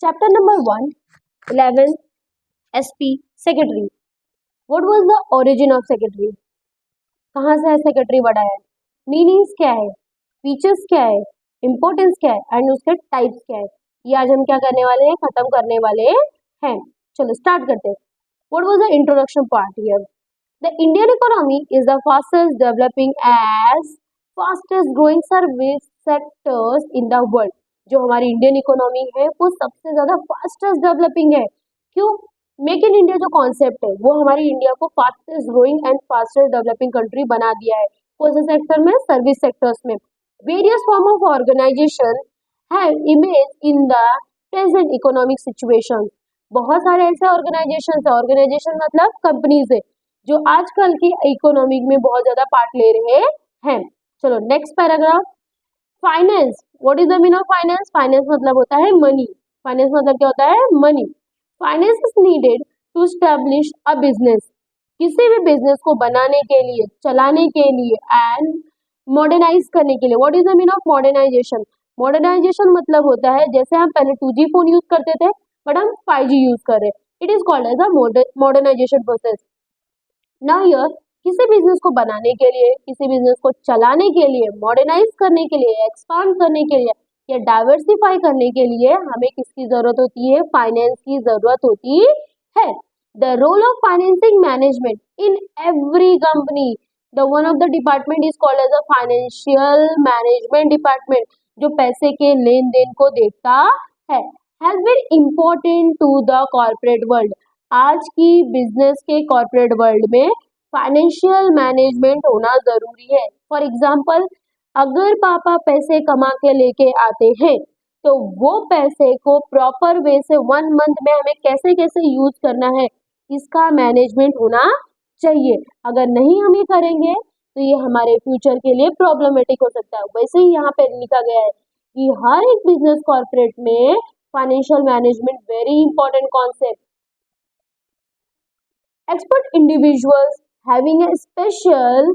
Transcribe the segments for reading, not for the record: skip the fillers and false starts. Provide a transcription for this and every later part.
Chapter number 1, 11, SP, Secretary. What was the origin of secretary? कहाँ से secretary बढ़ा है? मीनिंग्स क्या है? फीचर्स क्या है? इंपॉर्टेंस क्या है? एंड उसके टाइप्स क्या है? ये आज हम क्या करने वाले हैं? खत्म करने वाले हैं. चलो स्टार्ट करते हैं. What was the introduction part here? The Indian economy is the fastest developing as fastest growing service sectors in the world. जो हमारी इंडियन इकोनॉमी है वो सबसे ज्यादा फास्टेस्ट डेवलपिंग है. क्यों? मेक इन इंडिया जो कॉन्सेप्ट है वो हमारी इंडिया को fastest growing and fastest developing country बना दिया है. कौन से सेक्टर में? सर्विस सेक्टर्स में. Various form of organisation have image in the present economic situation. बहुत सारे ऐसे ऑर्गेनाइजेशन मतलब कंपनीज है जो आजकल की इकोनॉमी में बहुत ज्यादा पार्ट ले रहे हैं. चलो next paragraph. Finance. What is the mean of finance? Finance मतलब होता है मनी. फाइनेंस मतलब क्या होता है? Money. Finance is needed to establish a business. किसी भी बिजनेस को बनाने के लिए, चलाने के लिए एंड मॉडर्नाइज करने के लिए. What is the mean of modernisation? Modernisation मतलब होता है जैसे हम पहले 2G फोन यूज करते थे बट हम 5G यूज कर रहे हैं. It is called as a modernisation process. Now here किसी बिजनेस को बनाने के लिए, किसी बिजनेस को चलाने के लिए, मॉडर्नाइज करने के लिए, एक्सपांड करने के लिए या डाइवर्सिफाई करने के लिए हमें किसकी जरूरत होती है? फाइनेंस की जरूरत होती है. The role of financing management in every company. The one of the department is called as a financial management department, जो पैसे के लेन देन को देखता है. Has been important to the corporate world. आज की बिजनेस के कॉर्पोरेट वर्ल्ड में फाइनेंशियल मैनेजमेंट होना जरूरी है. फॉर एग्जाम्पल, अगर पापा पैसे कमा के लेके आते हैं तो वो पैसे को प्रॉपर वे से 1 मंथ में हमें कैसे कैसे यूज करना है इसका मैनेजमेंट होना चाहिए. अगर नहीं हम ये करेंगे तो ये हमारे फ्यूचर के लिए प्रॉब्लमेटिक हो सकता है. वैसे ही यहाँ पे लिखा गया है कि हर एक बिजनेस कॉर्पोरेट में financial management very important concept. Expert individuals having a special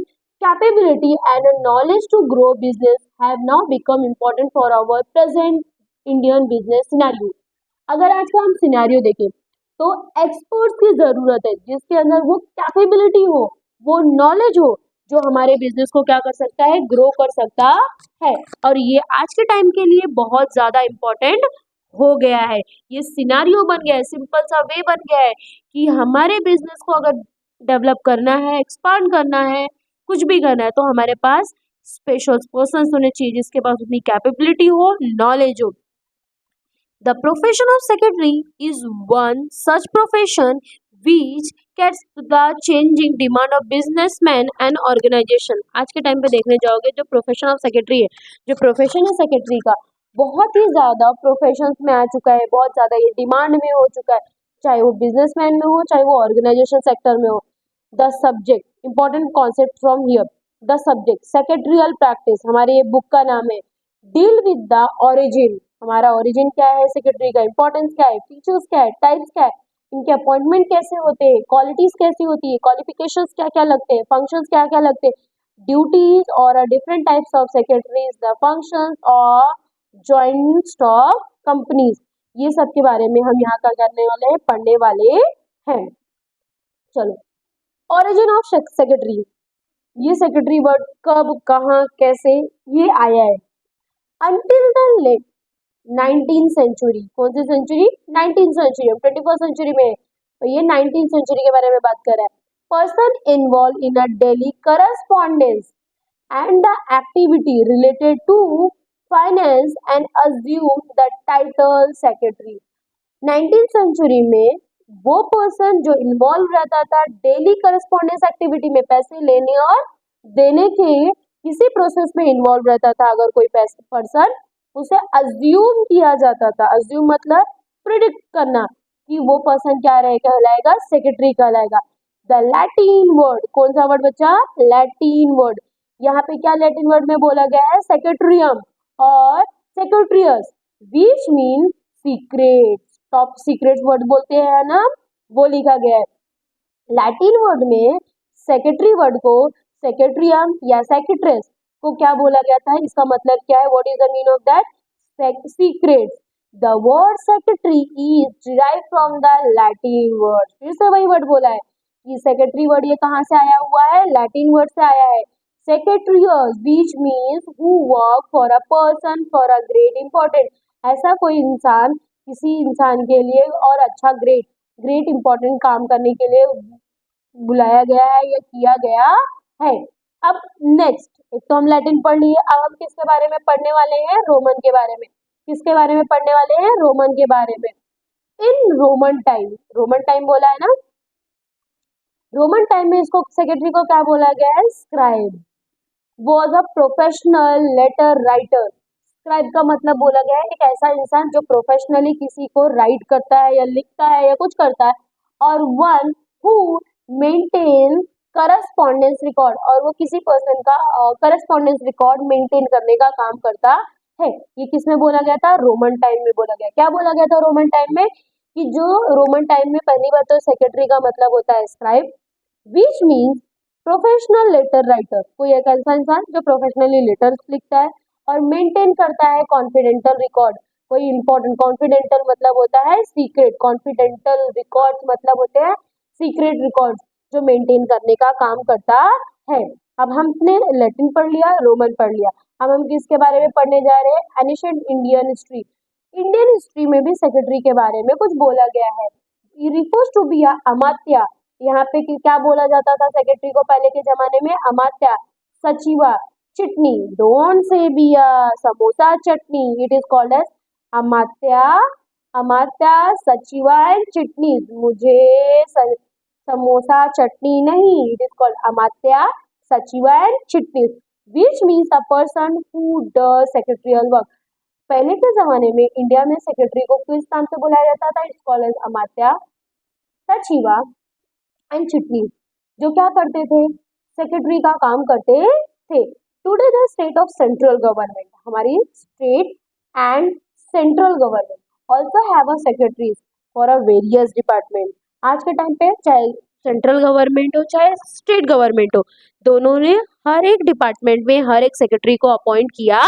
capability and a knowledge to grow business have now become important for our present Indian business scenario. अगर आज का हम सिनेरियो देखें तो एक्सपर्ट्स की जरूरत है जिसके अंदर वो कैपेबिलिटी हो, वो नॉलेज हो जो हमारे बिजनेस को क्या कर सकता है? ग्रो कर सकता है. और ये आज के टाइम के लिए बहुत ज्यादा इम्पोर्टेंट हो गया है. ये सिनारियो बन गया है, सिंपल सा वे बन गया है कि हमारे बिजनेस को अगर डेवलप करना है, एक्सपांड करना है, कुछ भी करना है तो हमारे पास स्पेशल पर्सन होने चाहिए जिसके पास उतनी कैपेबिलिटी हो, नॉलेज हो. The profession of secretary is one such profession which gets the changing demand of businessmen and organization. आज के टाइम पे देखने जाओगे जो प्रोफेशन ऑफ सेक्रेटरी है, जो प्रोफेशन है सेक्रेटरी का बहुत ही ज्यादा प्रोफेशंस में आ चुका है, बहुत ज्यादा ये डिमांड में हो चुका है, चाहे वो बिजनेसमैन में हो चाहे वो ऑर्गेनाइजेशन सेक्टर में हो. The subject, important concept from here. The subject secretarial practice, हमारे ये बुक का नाम है. डील विद द ओरिजिन, हमारा ओरिजिन क्या है सेक्रेटरी का, इंपॉर्टेंस क्या है, फीचर्स क्या है, टाइप्स क्या है, इनके अपॉइंटमेंट कैसे होते हैं, क्वालिटीज कैसी होती है, क्वालिफिकेशंस क्या क्या लगते हैं, फंक्शंस क्या क्या लगते हैं, ड्यूटीज और different types of secretaries, the functions और जॉइंट स्टॉक कंपनीज, ये सब के बारे में हम यहाँ का करने वाले हैं, पढ़ने वाले हैं. चलो, ओरिजिन ऑफ सेक्रेटरी. ये सेक्रेटरी वर्ड कब, कहाँ, कैसे ये आया है? Until the late 19th century. कौन सी सेंचुरी? 19th century. हम 21st सेंचुरी में तो ये 19th सेंचुरी के बारे में बात कर रहा है. Person involve in a daily correspondence and the activity related to finance and assume the title secretary. 19th century में वो पर्सन जो इन्वॉल्व रहता था डेली करस्पॉन्डेंस एक्टिविटी में, पैसे लेने और देने के किसी प्रोसेस में इन्वॉल्व रहता था, अगर कोई पर्सन उसे अज्यूम किया जाता था. अज्यूम मतलब प्रिडिक्ट करना कि वो पर्सन क्या रहे, कहलाएगा सेक्रेटरी कहलाएगा. द लैटिन वर्ड, कौन सा वर्ड बच्चा? Latin word. यहाँ पे क्या लैटिन वर्ड में बोला गया है? सेक्रेटरियम और secretarius, which mean secret. Top secret word बोलते हैं ना, वो लिखा गया है. लैटिन वर्ड में सेक्रेटरी वर्ड को सेक्रेटरियम या सेक्रेट्रेस को क्या बोला गया था? इसका मतलब क्या है? What is the mean of that? Secret. The word secretary is derive from the Latin word, फिर से वही वर्ड बोला है कि सेक्रेटरी वर्ड ये कहाँ से आया हुआ है, लैटिन वर्ड से आया है। Secretarius which means who work for a person for a great important, ऐसा कोई इंसान किसी इंसान के लिए और अच्छा ग्रेट ग्रेट इंपॉर्टेंट काम करने के लिए बुलाया गया है या किया गया है। अब नेक्स्ट, एक तो हम लैटिन पढ़ लिए, अब हम किसके बारे में पढ़ने वाले हैं, रोमन के बारे में। किसके बारे में पढ़ने वाले हैं, रोमन के बारे में। इन रोमन टाइम बोला है ना, रोमन टाइम में इसको सेक्रेटरी को क्या बोला गया है, scribe was a professional letter writer. Scribe का मतलब बोला गया है एक ऐसा इंसान जो प्रोफेशनली किसी को राइट करता है या लिखता है या कुछ करता है, और one who maintain correspondence record, और वो किसी पर्सन का करस्पॉन्डेंस रिकॉर्ड मेंटेन करने का काम करता है। ये किसमें बोला गया था, रोमन टाइम में बोला गया। क्या बोला गया था रोमन टाइम में, कि जो रोमन टाइम में पहली बार तो सेक्रेटरी का मतलब होता है scribe, which means professional letter writer, कोई एक ऐसा इंसान जो प्रोफेशनली लेटर्स लिखता है और मेंटेन करता है कॉन्फिडेंशियल रिकॉर्ड, कोई इंपॉर्टेंट, कॉन्फिडेंशियल मतलब होता है सीक्रेट, कॉन्फिडेंशियल रिकॉर्ड्स मतलब होते हैं सीक्रेट रिकॉर्ड्स, जो मेंटेन करने का काम करता है। अब हमने लैटिन पढ़ लिया, रोमन पढ़ लिया, अब हम किसके बारे में पढ़ने जा रहे हैं, ancient Indian history. Indian history में भी सेक्रेटरी के बारे में कुछ बोला गया है। रिफर्स टू बी अमात्या, यहाँ पे क्या बोला जाता था सेक्रेटरी को पहले के जमाने में, अमात्या, सचिवा, चिटनी, डोंट से बिया samosa chutney, it is called as Amatya, Amatya, Sachiva and Chitnis, मुझे समोसा चटनी नहीं, it is called Amatya, Sachiva and Chitnis, which means a person who does secretarial work. पहले के जमाने में इंडिया में सेक्रेटरी को किस नाम से बुलाया जाता था, it's called as Amatya, Sachiva and Chitni, जो क्या करते थे, सेक्रेटरी का काम करते थे। Today the state of central government, हमारी state and central government also have a secretaries for a various department. आज के टाइम पे चाहे सेंट्रल गवर्नमेंट हो चाहे स्टेट गवर्नमेंट हो, दोनों ने हर एक डिपार्टमेंट में हर एक सेक्रेटरी को अपॉइंट किया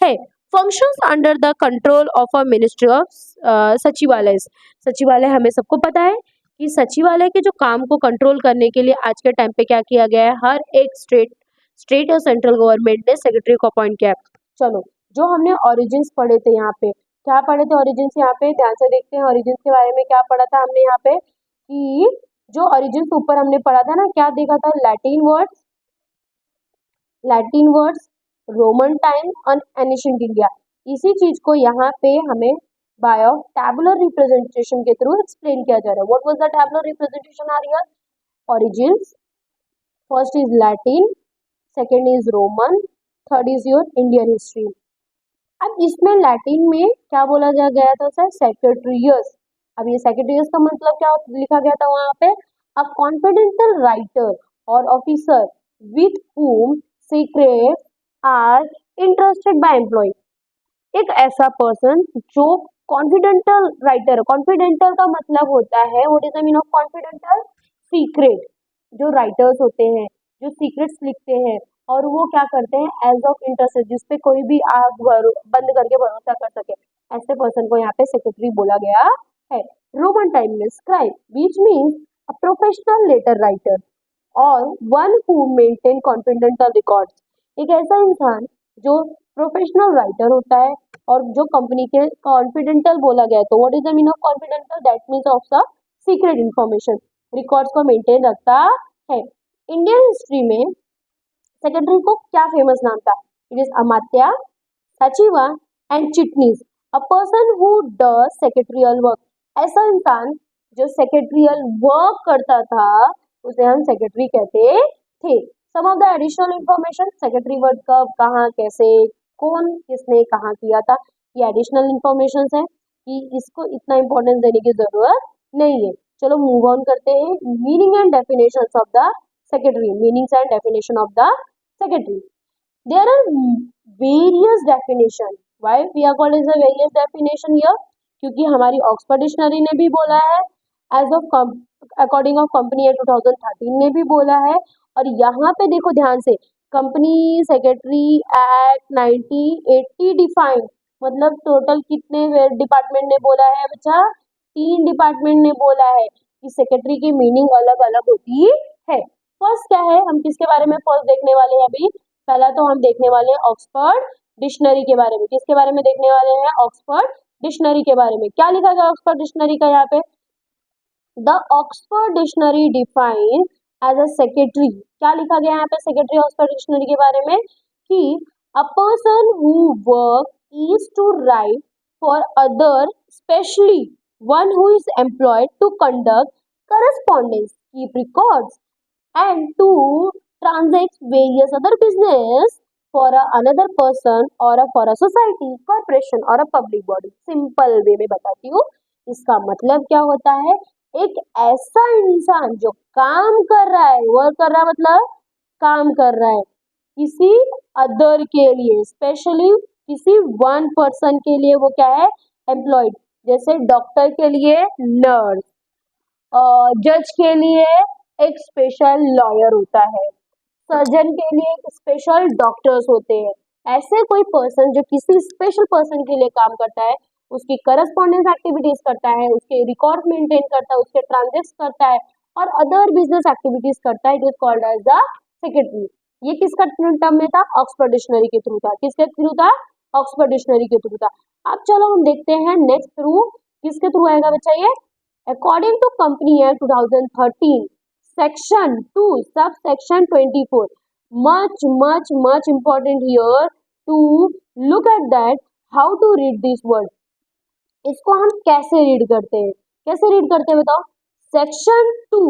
है। Functions under the control of a ministry of सचिवालय, सचिवालय हमें सबको पता है कि सचिवालय के जो काम को कंट्रोल करने के लिए आज के टाइम पे क्या किया गया है, हर एक स्टेट और सेंट्रल गवर्नमेंट ने सेक्रेटरी को अपॉइंट किया है। चलो, जो हमने ओरिजिन्स पढ़े थे, यहाँ पे क्या पढ़े थे ओरिजिन्स, यहाँ पे ध्यान से देखते हैं ओरिजिन्स के बारे में क्या पढ़ा था हमने यहाँ पे, कि जो ओरिजिन्स ऊपर हमने पढ़ा था ना, क्या देखा था, लैटिन वर्ड्स, रोमन टाइम और एनिशिएंट इंडिया। इसी चीज को यहाँ पे हमें बाय ऑफ टैबुलर रिप्रेजेंटेशन के थ्रू एक्सप्लेन किया जा रहा है। What was the tabular representation are here, origins, first is Latin, second is Roman, third is your Indian history। अब इसमें लैटिन में क्या बोला गया था सर, सेक्रेटरियस। अब ये सेक्रेटरियस का मतलब क्या लिखा गया था वहां पे, अ कॉन्फिडेंशियल राइटर और officer with whom secrets are entrusted by employee, एक ऐसा पर्सन जो कॉन्फिडेंशियल राइटर, कॉन्फिडेंशियल का मतलब होता है, what is the meaning of confidential, secret, जो राइटर्स होते हैं जो सीक्रेट्स लिखते हैं और वो क्या करते हैं, एज ऑफ इंटरेस्ट, जिसपे कोई भी आग बंद करके भरोसा कर सके, ऐसे पर्सन को यहाँ पे सेक्रेटरी बोला गया है। रोमन टाइम में scribe which means a professional letter writer और one who maintain confidential records, एक ऐसा इंसान जो प्रोफेशनल राइटर होता है और जो कंपनी के कॉन्फिडेंशियल बोला गया है, तो what is the meaning of confidential, that means of the secret information, records को मेंटेन रखता है। इंडियन हिस्ट्री में सेक्रेटरी को क्या फेमस नाम था, it is Amatya, Sachiva and Chitnis, a person who does secretarial work, ऐसा इंसान जो सेक्रेटरियल वर्क करता था उसे हम सेक्रेटरी कहते थे। Some of the additional information, secretary word कब कहाँ कैसे कौन किसने कहाँ किया था, ये एडिशनल इंफॉर्मेशन है कि इसको इतना इंपॉर्टेंस देने की जरूरत नहीं है। चलो मूव ऑन करते हैं, meaning and definition of the secretary, meanings and definition of the secretary. There are various definition. Why we are called as a various definition here? क्योंकि हमारी ऑक्सफोर्ड डिक्शनरी ने भी बोला है, as of according of company 2013 ने भी बोला है, और यहाँ पे देखो ध्यान से, कंपनी सेक्रेटरी एक्ट 1980 डिफाइन, मतलब टोटल कितने डिपार्टमेंट ने बोला है बच्चा? 3 डिपार्टमेंट ने बोला है कि सेक्रेटरी की मीनिंग अलग अलग होती है। फर्स्ट क्या है, हम किसके बारे में फर्स्ट देखने वाले हैं अभी? पहला तो हम देखने वाले हैं ऑक्सफोर्ड डिक्शनरी के बारे में। किसके बारे में देखने वाले हैं? ऑक्सफोर्ड डिक्शनरी के बारे में। क्या लिखा गया ऑक्सफोर्ड डिक्शनरी का यहाँ पे? The Oxford dictionary define as a secretary. क्या लिखा गया यहाँ पे सेक्रेटरी ऑक्सफोर्ड डिक्शनरी के बारे में? कि अ person who work is to write for other, especially one who is employed to conduct correspondence, keep records, and to transact various other business for another person or for a society, corporation or a public body. Simple way में बताती हूँ। इसका मतलब क्या होता है? एक ऐसा इंसान जो काम कर रहा है, वर्क कर रहा है मतलब काम कर रहा है किसी अदर के लिए, स्पेशली किसी वन पर्सन के लिए, वो क्या है? एम्प्लॉयड। जैसे डॉक्टर के लिए नर्स, जज के लिए एक स्पेशल लॉयर होता है, सर्जन के लिए एक स्पेशल डॉक्टर्स होते हैं। ऐसे कोई पर्सन जो किसी स्पेशल पर्सन के लिए काम करता है, उसकी करस्पॉन्डेंस एक्टिविटीज करता है, उसके रिकॉर्ड मेंटेन करता है, उसके ट्रांजेक्ट करता है और अदर बिजनेस एक्टिविटीज करता है, it is called as the secretary. ये किसका टर्म में था? ऑक्सफोर्ड डिक्शनरी के थ्रू था। किसके थ्रू था? ऑक्सफोर्ड डिक्शनरी के थ्रू था। अब चलो हम देखते हैं नेक्स्ट थ्रू किसके थ्रू आएगा बच्चा ये? According to company act 2013 section 2 subsection 24, much important here to look at that how to read this word. इसको हम कैसे रीड करते हैं? कैसे रीड करते हैं बताओ? सेक्शन 2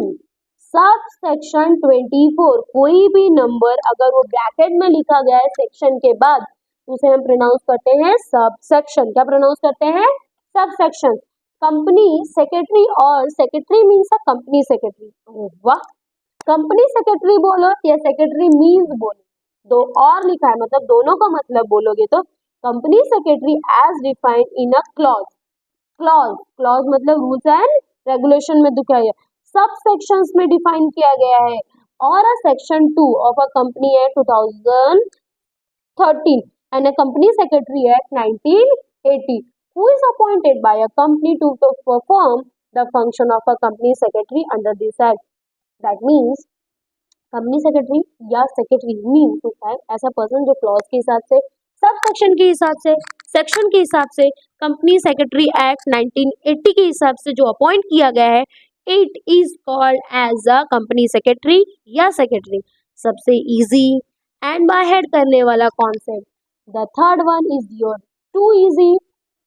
सब सेक्शन 24, कोई भी नंबर अगर वो ब्रैकेट में लिखा गया है सेक्शन के बाद, उसे हम प्रोनाउंस करते हैं सब सेक्शन। क्या प्रोनाउंस करते हैं? Sub section. कंपनी सेक्रेटरी और सेक्रेटरी मीन्स अ कंपनी सेक्रेटरी। वाह, कंपनी सेक्रेटरी बोलो या सेक्रेटरी मीन्स बोलो, दो और लिखा है मतलब दोनों का मतलब बोलोगे तो company secretary as defined in a clause. Clause clause मतलब रूल्स एंड रेगुलेशन में दिखाया गया, सब सेक्शंस में डिफाइन किया गया है। और a section 2 of a company act 2013 and a company secretary act 1980 who is appointed by a company to perform the function of a company secretary under this act. That means company secretary या secretary means होता है ऐसा person जो clause के हिसाब से, sub section के हिसाब से, सेक्शन के हिसाब से, कंपनी सेक्रेटरी एक्ट 1980 के हिसाब से जो अपॉइंट किया गया है, it is called as a company secretary या सेक्रेटरी। सबसे इजी एंड बाय हेड करने वाला concept. The third one is your too easy,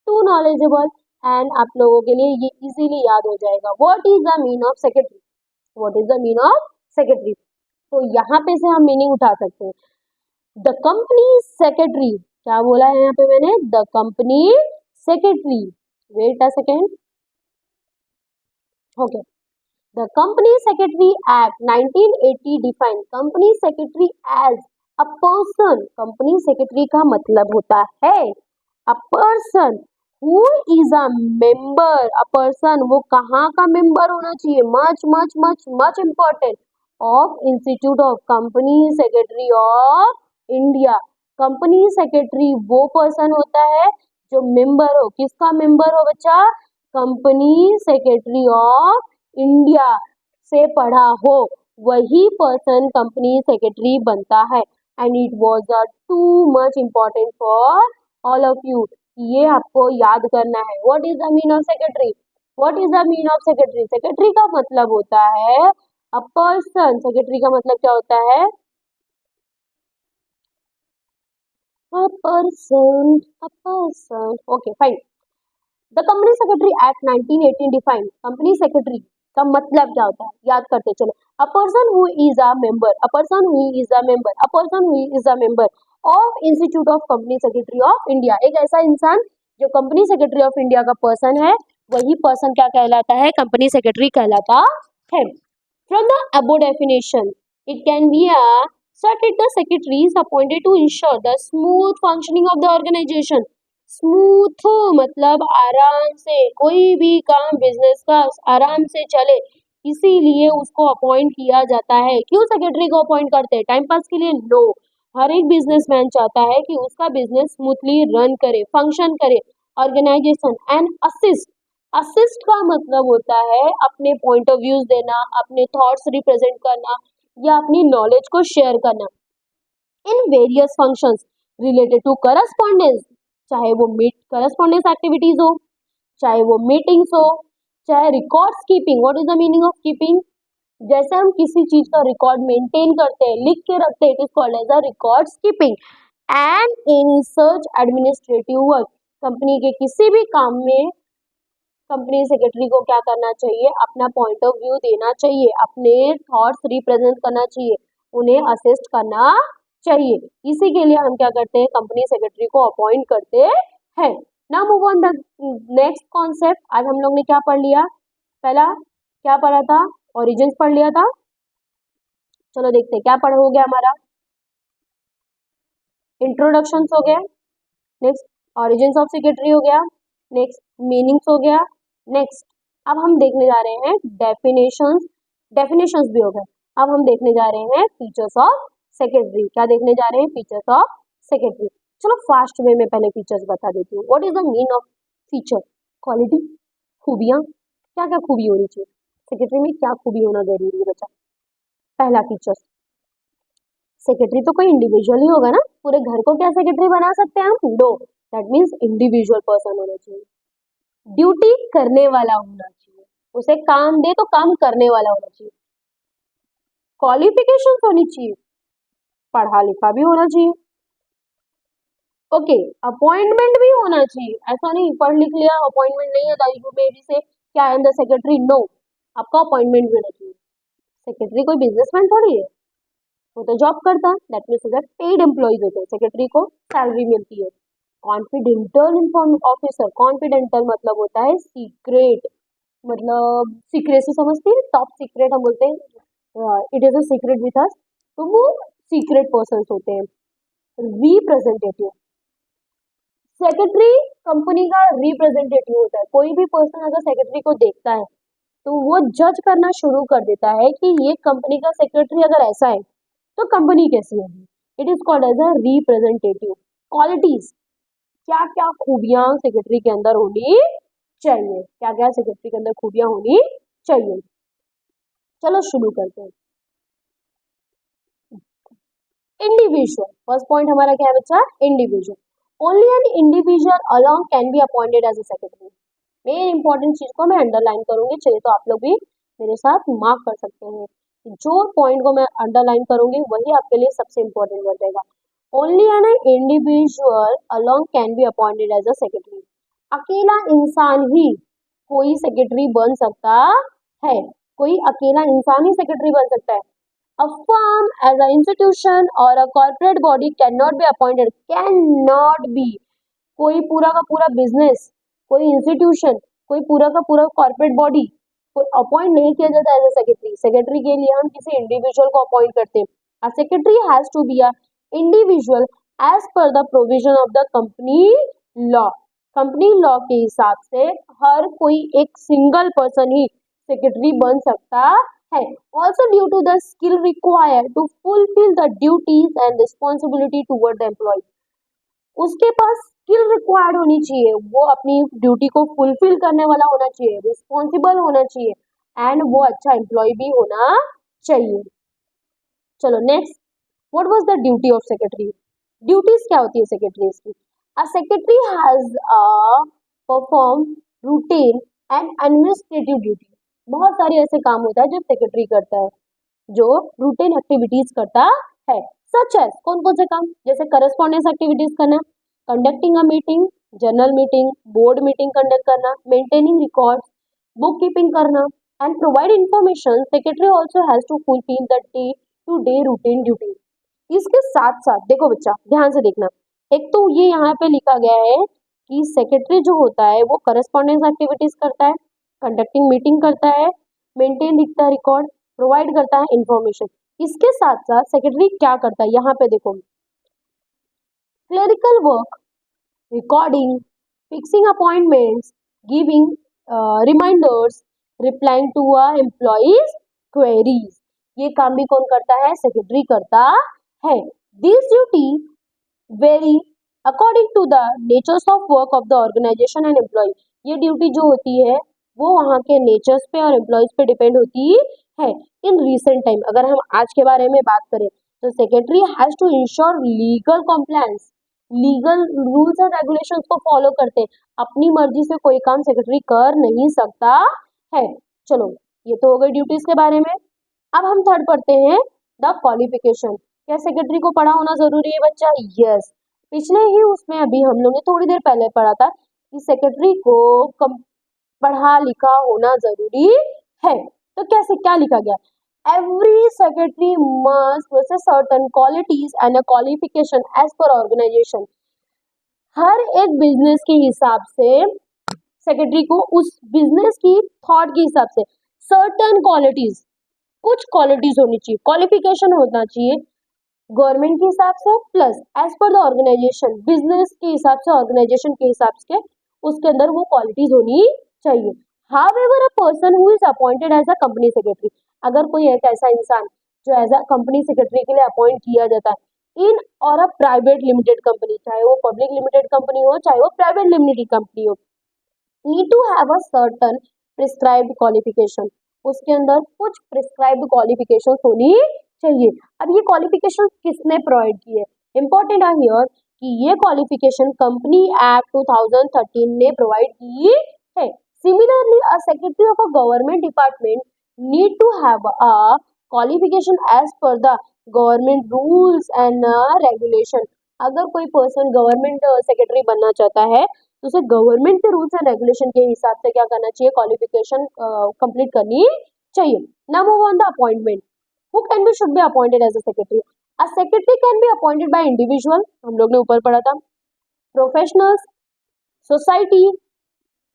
too knowledgeable and आप लोगों के लिए ये इजीली याद हो जाएगा। What is the mean of secretary? What is the mean of secretary? तो यहाँ पे से हम मीनिंग उठा सकते हैं। द कंपनी सेक्रेटरी, क्या बोला है यहाँ पे मैंने? The company secretary, wait a second, okay. The company secretary act 1980 define company secretary as a person. Company secretary का मतलब होता है a person who is a member. A person, वो कहाँ का मेंबर होना चाहिए? Much much much much important, of institute of company secretary of India. Company secretary वो पर्सन होता है जो मेंबर हो। किसका मेंबर हो बच्चा? कंपनी सेक्रेटरी ऑफ इंडिया से पढ़ा हो, वही पर्सन कंपनी सेक्रेटरी बनता है। And it was a too much important for all of you. ये आपको याद करना है। What is the mean of secretary? What is the mean of secretary? Secretary का मतलब होता है अ पर्सन। सेक्रेटरी का मतलब क्या होता है? A person, a person, okay fine. The company secretary act 1918 define company secretary का मतलब क्या होता है? याद करते चलो। अ person who is a member, a person who is a member, a person who is a member of institute of company secretary of India. एक ऐसा इंसान जो कंपनी सेक्रेटरी ऑफ इंडिया का पर्सन है, वही पर्सन क्या कहलाता है? कंपनी सेक्रेटरी कहलाता है। From the above definition, it can be asserted the secretary is appointed to ensure the smooth functioning of the organization. Smooth मतलब आराम से, कोई भी काम बिजनेस का आराम से चले, इसीलिए उसको अपॉइंट किया जाता है। क्यों सेक्रेटरी को अपॉइंट करते हैं? टाइम पास के लिए? नो, हर एक बिजनेसमैन चाहता है कि उसका बिजनेस स्मूथली रन करे, फंक्शन करे, ऑर्गेनाइजेशन एंड असिस्ट। असिस्ट का मतलब होता है अपने पॉइंट ऑफ व्यूज देना, अपने थॉट्स रिप्रेजेंट करना या अपनी नॉलेज को शेयर करना in various functions related to correspondence, चाहे वो मीट करस्पॉन्डेंस एक्टिविटीज हो, चाहे वो मीटिंग्स हो, चाहे records keeping. What is the meaning of keeping? जैसे हम किसी चीज का रिकॉर्ड मेंटेन करते हैं, लिख के रखते हैं, it is called as a records keeping. And in such administrative work, company के किसी भी काम में कंपनी सेक्रेटरी को क्या करना चाहिए? अपना पॉइंट ऑफ व्यू देना चाहिए, अपने थॉट्स रिप्रेजेंट करना चाहिए, उन्हें असिस्ट करना चाहिए। इसी के लिए हम क्या करते हैं? कंपनी सेक्रेटरी को अपॉइंट करते हैं। Now move on the next concept. आज हम लोग ने क्या पढ़ लिया? पहला क्या पढ़ा था? ओरिजिन्स पढ़ लिया था। चलो देखते हैं क्या पढ़ हो गया हमारा। इंट्रोडक्शन हो गया, नेक्स्ट ओरिजिन्स ऑफ सेक्रेटरी हो गया, नेक्स्ट मीनिंग्स हो गया, नेक्स्ट अब हम देखने जा रहे हैं डेफिनेशंस। डेफिनेशंस भी हो गए। अब हम देखने जा रहे हैं फीचर्स ऑफ सेक्रेटरी। क्या देखने जा रहे हैं? Features of secretary. चलो फास्ट वे में पहले फीचर्स बता देती हूँ। What is the mean of feature? Quality, खूबियां। क्या क्या खूबी होनी चाहिए सेक्रेटरी में? क्या खूबी होना जरूरी है बच्चा? पहला फीचर, सेक्रेटरी तो कोई इंडिविजुअल ही होगा ना, पूरे घर को क्या सेक्रेटरी बना सकते हैं हम? No, that means individual person होना चाहिए, ड्यूटी करने वाला होना चाहिए, उसे काम दे तो काम करने वाला होना चाहिए, क्वालिफिकेशन होनी चाहिए, पढ़ा लिखा भी होना चाहिए, ओके, अपॉइंटमेंट भी होना चाहिए। ऐसा नहीं पढ़ लिख लिया अपॉइंटमेंट नहीं है यू मे बी से क्या I am the secretary, no, आपका अपॉइंटमेंट भी होना चाहिए। सेक्रेटरी कोई बिजनेसमैन थोड़ी है, वो तो जॉब करता है, दैट मीन्स पेड एम्प्लॉइज होते हैं, सेक्रेटरी को सैलरी मिलती है। कॉन्फिडेंटल ऑफिसर, कॉन्फिडेंटल मतलब होता है सीक्रेट, मतलब सीक्रेसी समझती है, टॉप सीक्रेट हम बोलते हैं, it is a secret with us, तो वो सीक्रेट पर्सन होते हैं। रिप्रेजेंटेटिव, सेक्रेटरी कंपनी का रिप्रेजेंटेटिव होता है। कोई भी पर्सन अगर सेक्रेटरी को देखता है तो वो जज करना शुरू कर देता है कि ये कंपनी का सेक्रेटरी अगर ऐसा है तो कंपनी कैसी होगी। It is called as a representative. Qualities, क्या क्या खूबियां सेक्रेटरी के अंदर होनी चाहिए? क्या क्या सेक्रेटरी के अंदर खूबियां होनी चाहिए? चलो शुरू करते हैं। इंडिविजुअल, फर्स्ट पॉइंट हमारा क्या है बच्चा? Individual. Only an individual alone can be appointed as a secretary. Main important चीज को मैं अंडरलाइन करूंगी, चलिए तो आप लोग भी मेरे साथ मार्क कर सकते हैं। जो पॉइंट को मैं अंडरलाइन करूंगी वही आपके लिए सबसे इंपॉर्टेंट हो जाएगा। Only an individual alone can be appointed as a secretary. अकेला इंसान ही कोई सेक्रेटरी बन सकता है, कोई अकेला इंसान ही सेक्रेटरी बन सकता है। A firm as an institution or a corporate body cannot be appointed, cannot be, कोई पूरा का पूरा बिजनेस, कोई इंस्टीट्यूशन, कोई पूरा का पूरा कॉर्पोरेट बॉडी कोई अपॉइंट नहीं किया जाता एज ए सेक्रेटरी। सेक्रेटरी के लिए हम किसी इंडिविजुअल को अपॉइंट करते हैं। A secretary has to be a individual as per the provision of the company law. Company law के हिसाब से हर कोई एक सिंगल पर्सन ही सेक्रेटरी बन सकता है। Also due to the skill required to fulfill the duties and responsibility toward the employee, उसके पास skill required होनी चाहिए, वो अपनी ड्यूटी को फुलफिल करने वाला होना चाहिए, रिस्पॉन्सिबल होना चाहिए एंड वो अच्छा एम्प्लॉय भी होना चाहिए। चलो next, what was the duty of secretary? Duties क्या होती है सेक्रेटरीज की? अ secretary has perform routine and administrative duty. बहुत सारे ऐसे काम होता है जो सेक्रेटरी करता है, जो रूटीन एक्टिविटीज करता है। सच है कौन कौन से काम? जैसे करस्पॉन्डेंस एक्टिविटीज करना, conducting a meeting, general meeting, board meeting conduct करना, मेंटेनिंग रिकॉर्ड्स, बुक कीपिंग करना and provide information. Secretary also has to fulfil the day to day routine duty. इसके साथ साथ देखो बच्चा ध्यान से देखना, एक तो ये यहाँ पे लिखा गया है कि सेक्रेटरी जो होता है वो करस्पॉन्डेंस एक्टिविटीज करता है, कंडक्टिंग मीटिंग करता है, मेंटेन लिखता है रिकॉर्ड, प्रोवाइड करता है इंफॉर्मेशन। इसके साथ साथ सेक्रेटरी क्या करता है? यहाँ पे देखो, clerical work, recording, fixing appointments, giving reminders, replying to employees queries, ये काम भी कौन करता है? सेक्रेटरी करता है। These duty vary according to the natures of work of the organization and employee. ये ड्यूटी जो होती है वो वहाँ के नेचर्स पे और एम्प्लॉयज पे डिपेंड होती है. इन रिसेंट टाइम अगर हम आज के बारे में बात करें तो secretary has to ensure legal compliance. Legal rules and regulations को फॉलो करते हैं. अपनी मर्जी से कोई काम सेक्रेटरी कर नहीं सकता है. चलो ये तो हो गई ड्यूटीज के बारे में. अब हम थर्ड पढ़ते हैं द क्वालिफिकेशन. क्या सेक्रेटरी को पढ़ा होना जरूरी है बच्चा? यस. पिछले ही उसमें अभी हम लोग ने थोड़ी देर पहले पढ़ा था कि सेक्रेटरी को पढ़ा लिखा होना जरूरी है. तो कैसे क्या लिखा गया? Every secretary must possess certain qualities and a qualification as per organization. हर एक बिजनेस के हिसाब से सेक्रेटरी को उस बिजनेस की थॉट के हिसाब से सर्टन क्वालिटीज, कुछ क्वालिटीज होनी चाहिए, क्वालिफिकेशन होना चाहिए गवर्नमेंट के हिसाब से plus as per the organisation, business के हिसाब से, ऑर्गेनाइजेशन के हिसाब से उसके अंदर वो क्वालिटीज होनी चाहिए. However a person who is appointed as a company secretary, अगर कोई एक ऐसा इंसान जो एज अ कंपनी सेक्रेटरी के लिए अपॉइंट किया जाता है इन और अ प्राइवेट लिमिटेड कंपनी, चाहे वो पब्लिक लिमिटेड कंपनी हो चाहे वो प्राइवेट लिमिटेड कंपनी हो, need to have a certain prescribed qualification. उसके अंदर कुछ प्रिस्क्राइब्ड क्वालिफिकेशन होनी चाहिए. अब ये क्वालिफिकेशन किसने प्रोवाइड की है? इंपॉर्टेंट है हियर कि ये क्वालिफिकेशन कंपनी एक्ट 2013 ने प्रोवाइड की है. Similarly a secretary of a government department need to have a qualification as per the government rules and regulation. अगर कोई पर्सन गवर्नमेंट सेक्रेटरी बनना चाहता है तो उसे गवर्नमेंट के रूल्स एंड रेगुलेशन के हिसाब से क्या करना चाहिए? क्वालिफिकेशन कंप्लीट करनी चाहिए. Now move on the appointment. Who can be should be appointed as a secretary? A secretary can be appointed by individual, हम लोग ने ऊपर पढ़ा था, professionals, society,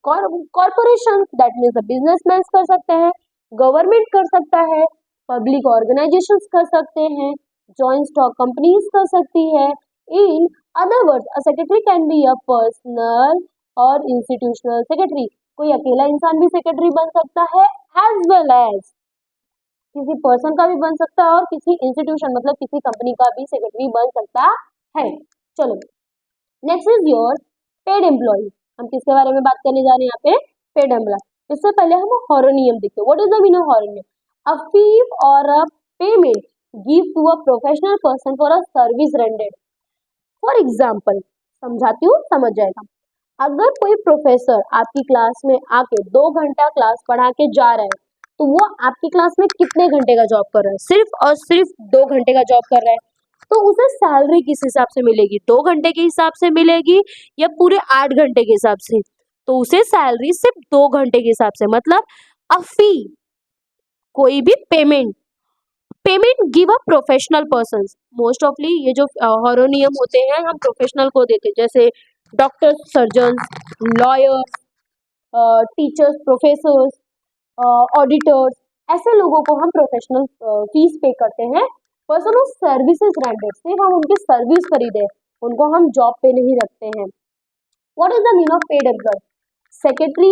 corporation that means businessman कर सकते हैं, गवर्नमेंट कर सकता है, पब्लिक ऑर्गेनाइजेशंस कर सकते हैं, जॉइंट स्टॉक कंपनीज कर सकती है. In other words a secretary can be a personal और इंस्टीट्यूशनल सेक्रेटरी. कोई अकेला इंसान भी सेक्रेटरी बन सकता है एज वेल एज किसी पर्सन का भी बन सकता है और किसी इंस्टीट्यूशन मतलब किसी कंपनी का भी सेक्रेटरी बन सकता है. चलो next is your paid employee. हम किसके बारे में बात करने जा रहे हैं यहाँ पे? Paid employ. इससे पहले हम हॉरोनियम देखते हैं. What is the meaning of honorarium? A fee और a payment give to a professional person for a service rendered. For example समझाती हूँ, समझ जाएगा. अगर कोई प्रोफेसर आपकी क्लास में आके 2 घंटा क्लास पढ़ा के जा रहा है तो वो आपकी क्लास में कितने घंटे का जॉब कर रहा है? सिर्फ और सिर्फ 2 घंटे का जॉब कर रहा है. तो उसे सैलरी किस हिसाब से मिलेगी? 2 घंटे के हिसाब से मिलेगी या पूरे 8 घंटे के हिसाब से? तो उसे सैलरी सिर्फ 2 घंटे के हिसाब से, मतलब अ फी, कोई भी payment, payment give a professional person. Most ऑफली ये जो हॉरोनियम होते हैं हम प्रोफेशनल को देते हैं, जैसे doctors, surgeon, lawyers, teachers, professors, auditors, ऐसे लोगों को हम प्रोफेशनल फीस पे करते हैं. पर्सन ऑफ सर्विसेज रेंडेड, सिर्फ हम उनकी सर्विस खरीदे, उनको हम जॉब पे नहीं रखते हैं. What is the mean of paid employee? Secretary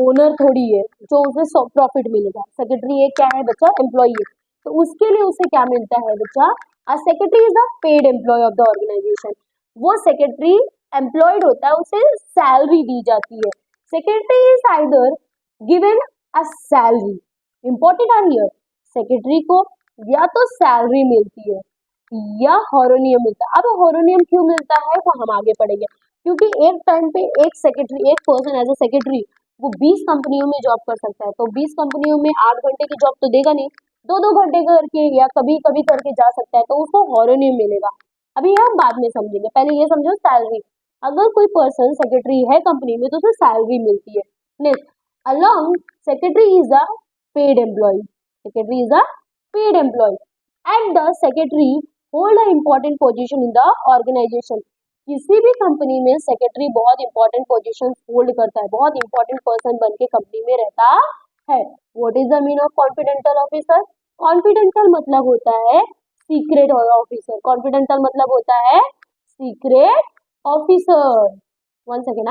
owner थोड़ी है जो उसे प्रॉफिट मिलेगा. सेक्रेटरी ये क्या है बच्चा? एम्प्लॉय है. तो उसके लिए उसे क्या मिलता है बच्चा? A secretary is the paid employee of the organisation. वो सेक्रेटरी एम्प्लॉयड होता है, उसे सैलरी दी जाती है. Secretary is either given a salary. Important are here. Secretary को या तो सैलरी मिलती है या हॉरोनियम मिलता है. अब हॉरोनियम क्यों मिलता है वो हम आगे पढ़ेंगे, क्योंकि एक टाइम पे एक सेक्रेटरी, एक पर्सन एज अ सेक्रेटरी वो 20 कंपनियों में जॉब कर सकता है. तो 20 कंपनियों में 8 घंटे की जॉब तो देगा नहीं, 2-2 घंटे करके या कभी कभी करके जा सकता है, तो उसको हॉरोनियम मिलेगा. अभी हम बाद में समझेंगे, पहले ये समझो सैलरी. अगर कोई पर्सन सेक्रेटरी है कंपनी में तो उसे सैलरी मिलती है. Next, along secretary is a paid employee. Secretary is a paid employee and the secretary hold a important position in the organization. किसी भी कंपनी में सेक्रेटरी बहुत इंपॉर्टेंट पोजीशन होल्ड करता है, बहुत इंपॉर्टेंट पर्सन बन के कंपनी में रहता है. What is the mean of confidential officer? Confidential मतलब होता है सीक्रेट ऑफिसर. कॉन्फिडेंशियल मतलब होता है सीक्रेट ऑफिसर. One second.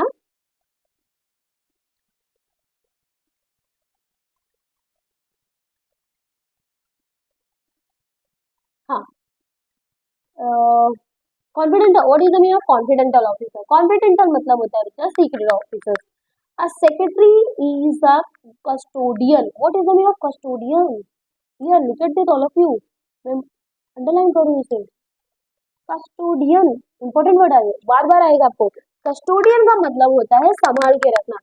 हाँ, confidential, what is the meaning of confidential officer? Confidential मतलब होता है बच्चा secret officer. A secretary is a custodian. What is the meaning of custodian? Here look at this all of you. मैं underline करूँ इसे. Custodian important word है, बार बार आएगा आपको. कस्टोडियन का मतलब होता है संभाल के रखना.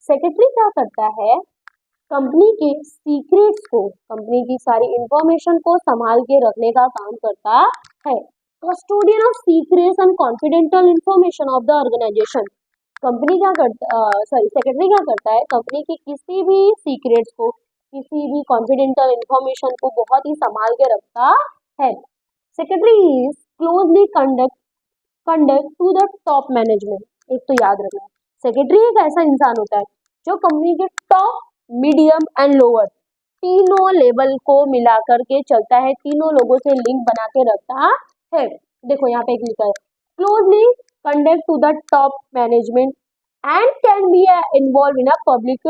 सेक्रेटरी क्या करता है? कंपनी के सीक्रेट्स को, कंपनी की सारी इंफॉर्मेशन को संभाल के रखने का काम करता है. Custodian of secrets and confidential information of the organisation. Company क्या करता सॉरी सेक्रेटरी क्या करता है? कंपनी की किसी भी सीक्रेट्स को, किसी भी कॉन्फिडेंशियल इंफॉर्मेशन को बहुत ही संभाल के रखता है. Secretary is closely conduct to the top management. एक तो याद रखना, सेक्रेटरी एक ऐसा इंसान होता है जो कंपनी के टॉप, मीडियम एंड लोअर तीनों लेवल को मिला करके चलता है, तीनों लोगों से लिंक बना के रखता है. देखो यहाँ पे एक लिखा है, closely conduct to the top management and can be involve in a public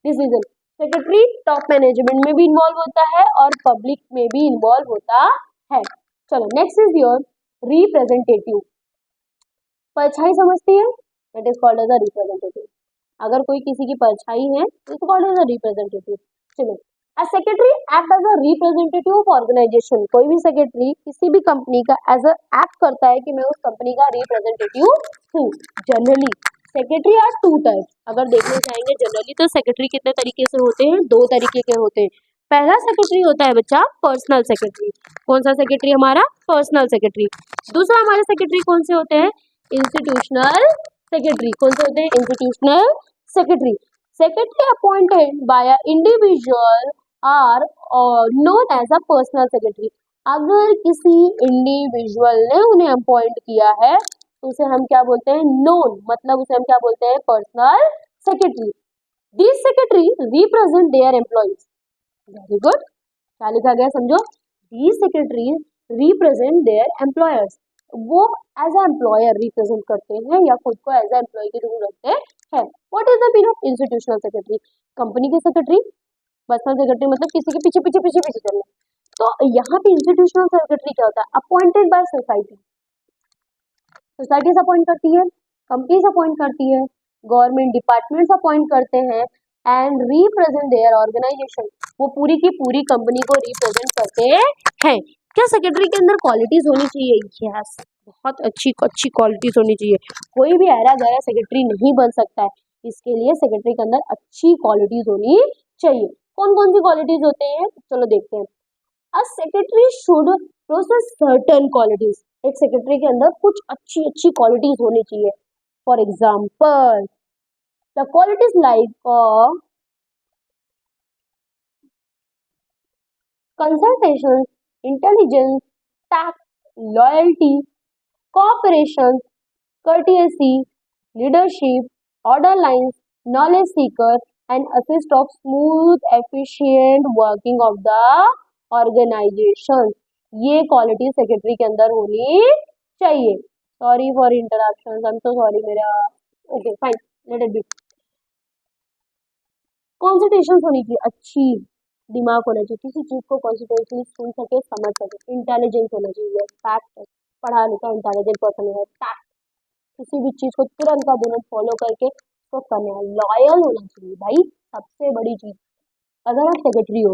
decision. Secretary top management में भी इन्वॉल्व होता है और पब्लिक में भी इन्वॉल्व होता है. चलो नेक्स्ट इज योर रिप्रेजेंटेटिव. परछाई समझती है? It is called as a representative. अगर कोई किसी की परछाई है तो इसको कॉल्ड एज अ रिप्रेजेंटेटिव. चलो, a secretary act as a representative of organization. कोई भी सेक्रेटरी किसी भी कंपनी का एज अ एक्ट करता है कि मैं उस कंपनी का रिप्रेजेंटेटिव हूँ. Generally secretary are two types. अगर देखने जाएंगे जनरली तो सेक्रेटरी कितने तरीके से होते हैं? दो तरीके के होते हैं. पहला सेक्रेटरी होता है बच्चा पर्सनल सेक्रेटरी. कौन सा सेक्रेटरी? हमारा पर्सनल सेक्रेटरी. दूसरा हमारे सेक्रेटरी कौन से होते हैं? Institutional secretary. कौन से होते हैं? Institutional secretary. Secretary appointed by a individual are known as a personal secretary. अगर किसी इंडिविजुअल ने उन्हें अपॉइंट किया है तो उसे हम क्या बोलते हैं? नोन. मतलब उसे हम क्या बोलते हैं? Personal secretary. These secretary represent their employees. Very good. क्या लिखा गया समझो? These secretary represent their employers. वो एज अ एम्प्लॉयर रिप्रेजेंट करते हैं या खुद को एज अ एम्प्लॉय के रूप रखते हैं. What is the meaning of institutional secretary? Company के सेक्रेटरी. पर्सनल सेक्रेटरी मतलब किसी के पीछे पीछे पीछे पीछे चलना. तो यहाँ पे इंस्टीट्यूशनल सेक्रेटरी क्या होता है? Appointed by society. Societies appoint करती है, कंपनीज अपॉइंट करती है, गवर्नमेंट डिपार्टमेंट्स अपॉइंट करते हैं एंड रिप्रेजेंट देयर ऑर्गेनाइजेशन. वो पूरी की पूरी कंपनी को रिप्रेजेंट करते हैं. क्या सेक्रेटरी के अंदर क्वालिटीज होनी चाहिए? यस, बहुत अच्छी अच्छी क्वालिटीज होनी चाहिए. कोई भी ऐरा गैरा सेक्रेटरी नहीं बन सकता है. इसके लिए सेक्रेटरी के अंदर अच्छी क्वालिटीज होनी चाहिए. कौन कौन सी क्वालिटीज होते हैं? चलो देखते हैं. A secretary should possess certain qualities. एक सेक्रेटरी के अंदर कुछ अच्छी अच्छी क्वालिटीज होनी चाहिए. For example the qualities like consultation, intelligence, tact, loyalty, cooperation, courtesy, leadership, order lines, knowledge seeker, and assist of smooth, efficient working of the organization. ये quality secretary के अंदर होनी चाहिए. Sorry for interruption, I am so sorry. मेरा okay fine, let it be. Concentration होनी चाहिए, अच्छी दिमाग होना चाहिए, किसी चीज को कॉन्सेंट्रेटली सुन सके, समझ सके. इंटेलिजेंस होना चाहिए, फैक्ट, पढ़ा लिखा इंटेलिजेंट पर्सन है. फैक्ट, किसी भी चीज को तुरंत का तुरंत फॉलो करके उसको करना है. लॉयल होना चाहिए भाई, सबसे बड़ी चीज. अगर आप सेक्रेटरी हो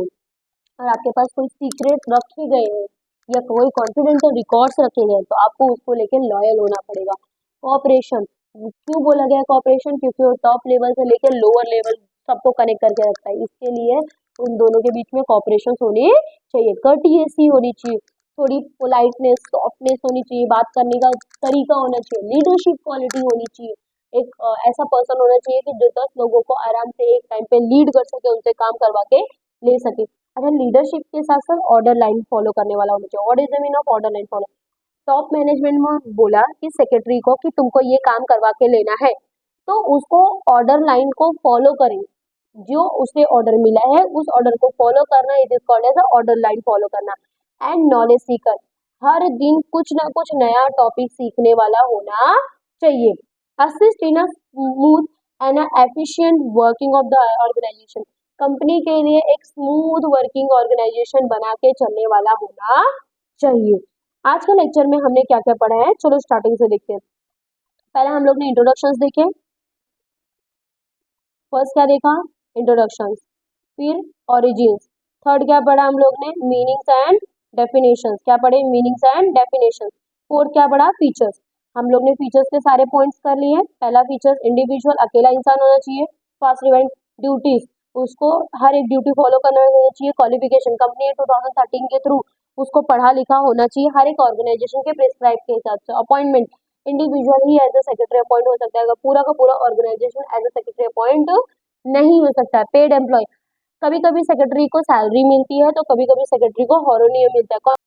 और आपके पास कोई सीक्रेट रखे गए हैं या कोई कॉन्फिडेंशियल रिकॉर्ड्स रखे गए हैं तो आपको उसको लेके लॉयल होना पड़ेगा. कॉपरेशन, क्यों बोला गया कॉपरेशन? क्योंकि वो टॉप लेवल से लेकर लोअर लेवल सबको कनेक्ट करके रखता है. इसके लिए उन दोनों के बीच में कॉपरेशन होनी चाहिए. कर्टियसी होनी चाहिए, थोड़ी पोलाइटनेस, सॉफ्टनेस होनी चाहिए, बात करने का तरीका होना चाहिए. लीडरशिप क्वालिटी होनी चाहिए. एक ऐसा पर्सन होना चाहिए कि जो 10 लोगों को आराम से एक टाइम पे लीड कर सके, उनसे काम करवा के ले सके. अगर लीडरशिप के साथ साथ ऑर्डर लाइन फॉलो करने वाला होना चाहिए. What is the meaning of order line follow? Top management में बोला कि सेक्रेटरी को कि तुमको ये काम करवा के लेना है तो उसको ऑर्डर लाइन को फॉलो करें. जो उसे ऑर्डर मिला है उस ऑर्डर को फॉलो करना, it is called as order line follow करना. एंड नॉलेज सीकर, हर दिन कुछ ना कुछ नया टॉपिक सीखने वाला होना चाहिए. Assist in a smooth and efficient working of the organisation, company के लिए एक स्मूथ वर्किंग ऑर्गेनाइजेशन बना के चलने वाला होना चाहिए. आज के लेक्चर में हमने क्या क्या पढ़ा है, चलो स्टार्टिंग से देखते हैं। पहले हम लोग ने इंट्रोडक्शंस देखे। फर्स्ट क्या देखा? इंट्रोडक्शंस। फिर ओरिजिन्स। थर्ड क्या पढ़ा हम लोग ने? Meanings and definitions. क्या पढ़े? Meanings and definitions. फोर्थ क्या पढ़ा? फीचर्स। हम लोग ने फीचर्स के सारे पॉइंट्स कर लिए हैं। पहला फीचर्स, इंडिविजुअल, अकेला इंसान होना चाहिए। Fast rewind. ड्यूटीज, उसको हर एक ड्यूटी फॉलो करना होना चाहिए। क्वालिफिकेशन, कंपनी 2013 के थ्रू उसको पढ़ा लिखा होना चाहिए हर एक ऑर्गेनाइजेशन के प्रिस्क्राइब के हिसाब से। अपॉइंटमेंट, इंडिविजुअल ही एज ए सेक्रेटरी अपॉइंट हो सकता है, अगर पूरा का पूरा organisation as a secretary appoint नहीं हो सकता। पेड एम्प्लॉय, कभी कभी सेक्रेटरी को सैलरी मिलती है तो कभी कभी सेक्रेटरी को हॉरनियम मिलता है।